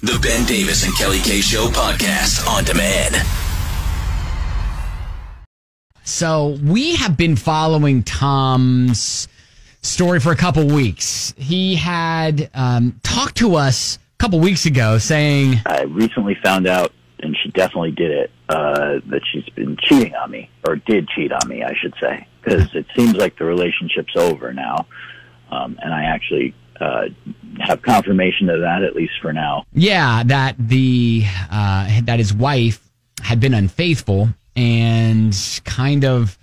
The Ben Davis and Kelly K Show podcast on demand. So we have been following Tom's story for a couple weeks. He had talked to us a couple weeks ago saying, I recently found out, and she definitely did it, that she's been cheating on me, or did cheat on me, I should say, because it seems like the relationship's over now. And I actually have confirmation of that, at least for now. Yeah, that that his wife had been unfaithful and kind of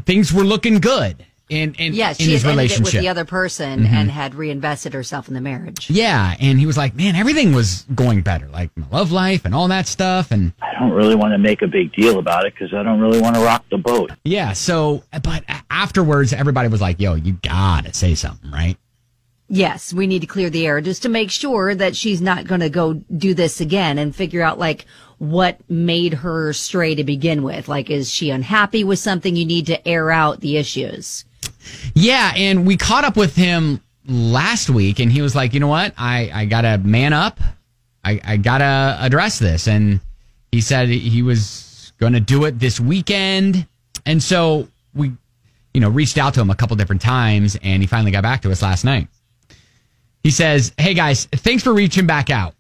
things were looking good in she his had ended relationship it with the other person and had reinvested herself in the marriage. Yeah, and he was like, man, everything was going better, like my love life and all that stuff. And I don't really want to make a big deal about it because I don't really want to rock the boat. Yeah, so, but afterwards, everybody was like, yo, you gotta say something, right? Yes, we need to clear the air just to make sure that she's not going to go do this again and figure out, like, what made her stray to begin with. Like, is she unhappy with something? You need to air out the issues. Yeah, and we caught up with him last week, and he was like, you know what? I gotta man up. I gotta address this. And he said he was going to do it this weekend. And so we, reached out to him a couple different times, and he finally got back to us last night. He says, hey guys, thanks for reaching back out.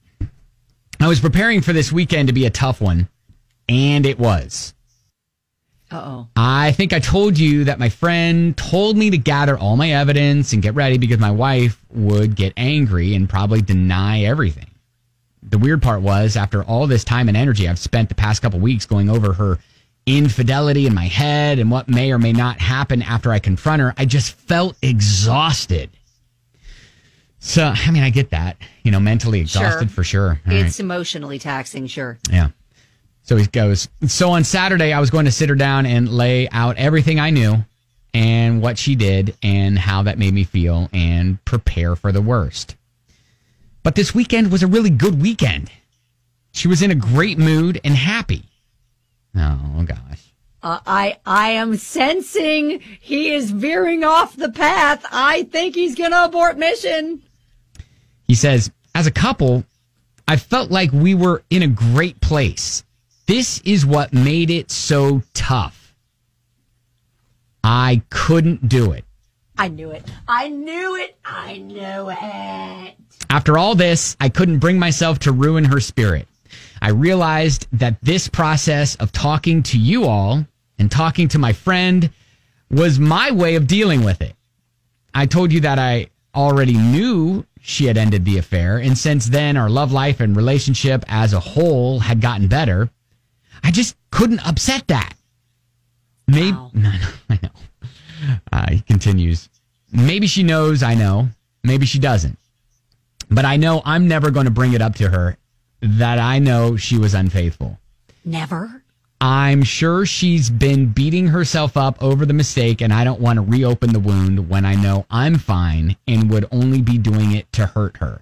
I was preparing for this weekend to be a tough one, and it was. Uh-oh. I think I told you that my friend told me to gather all my evidence and get ready because my wife would get angry and probably deny everything. The weird part was, after all this time and energy I've spent the past couple weeks going over her infidelity in my head and what may or may not happen after I confront her, I just felt exhausted. So, I mean, I get that, mentally exhausted for sure. It's emotionally taxing, sure. Yeah. So he goes, so on Saturday, I was going to sit her down and lay out everything I knew and what she did and how that made me feel and prepare for the worst. But this weekend was a really good weekend. She was in a great mood and happy. Oh, gosh. I am sensing he is veering off the path. I think he's going to abort mission. He says, as a couple, I felt like we were in a great place. This is what made it so tough. I couldn't do it. I knew it. I knew it. I knew it. After all this, I couldn't bring myself to ruin her spirit. I realized that this process of talking to you all and talking to my friend was my way of dealing with it. I told you that I already knew she had ended the affair, and since then our love life and relationship as a whole had gotten better. I just couldn't upset that. Maybe Wow. No, I know. He continues. Maybe she knows I know. Maybe she doesn't. But I know I'm never going to bring it up to her that I know she was unfaithful. Never? I'm sure she's been beating herself up over the mistake, and I don't want to reopen the wound when I know I'm fine and would only be doing it to hurt her.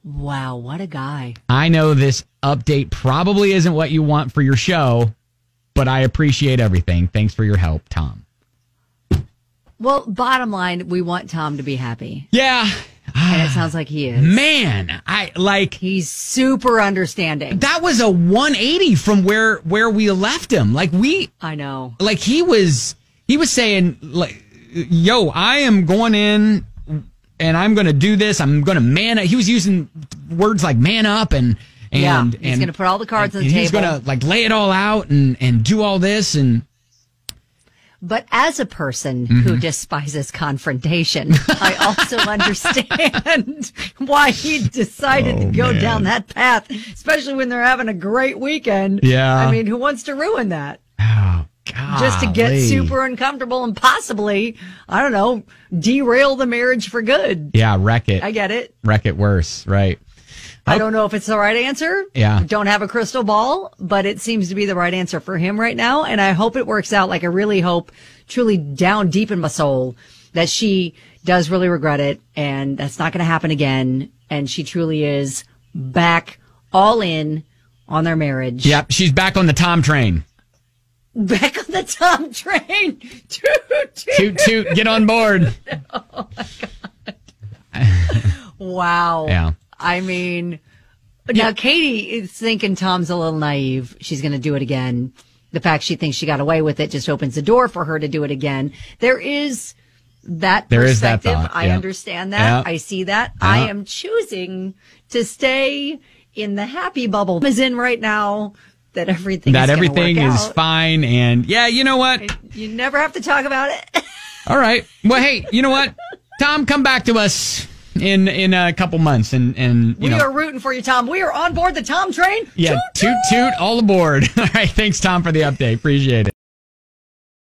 Wow, what a guy. I know this update probably isn't what you want for your show, but I appreciate everything. Thanks for your help, Tom. Well, bottom line, we want Tom to be happy. Yeah. And it sounds like he is. Man, he's super understanding. That was a 180 from where we left him. I know. Like he was saying, like, yo, I am going in and I'm going to do this. I'm going to man up. He was using words like man up and he's going to put all the cards on the table. He's going to lay it all out and do all this. But as a person who despises confrontation, I also understand why he decided to go down that path, especially when they're having a great weekend. Yeah. I mean, who wants to ruin that? Oh, God. Just to get super uncomfortable and possibly, I don't know, derail the marriage for good. Yeah, wreck it. I get it. Wreck it worse, right. I don't know if it's the right answer. Yeah. Don't have a crystal ball, but it seems to be the right answer for him right now. And I hope it works out. Like, I really hope, truly down deep in my soul, that she does really regret it and that's not going to happen again. And she truly is back all in on their marriage. Yep. She's back on the Tom train. Back on the Tom train. Toot, toot. Toot, toot. Get on board. Oh, my God. Wow. Yeah. I mean, Now, Katie is thinking Tom's a little naive. She's going to do it again. The fact she thinks she got away with it just opens the door for her to do it again. There is that perspective. That thought. I understand that. I see that. I am choosing to stay in the happy bubble is in right now. That everything is fine. And yeah, you know what? You never have to talk about it. All right. Well, hey, you know what? Tom, come back to us in a couple months. And we are rooting for you, Tom. We are on board the Tom train. Yeah, toot, all aboard. All right. Thanks, Tom, for the update. Appreciate it.